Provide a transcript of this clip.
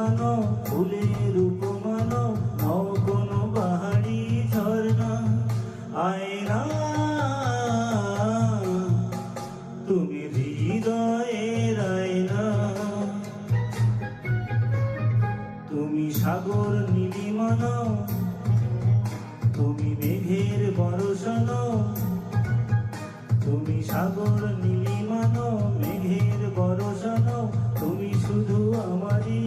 মানো, ফুলের উপমানো, নও কোনো বাহারি ঝর্ণা। আয়না তুমি হৃদয়ের আয়না, তুমি সাগর নীলিমানো, তুমি মেঘের বরসানো, তুমি সাগর নীলিমানো, মেঘের বরসানো, তুমি শুধু আমারই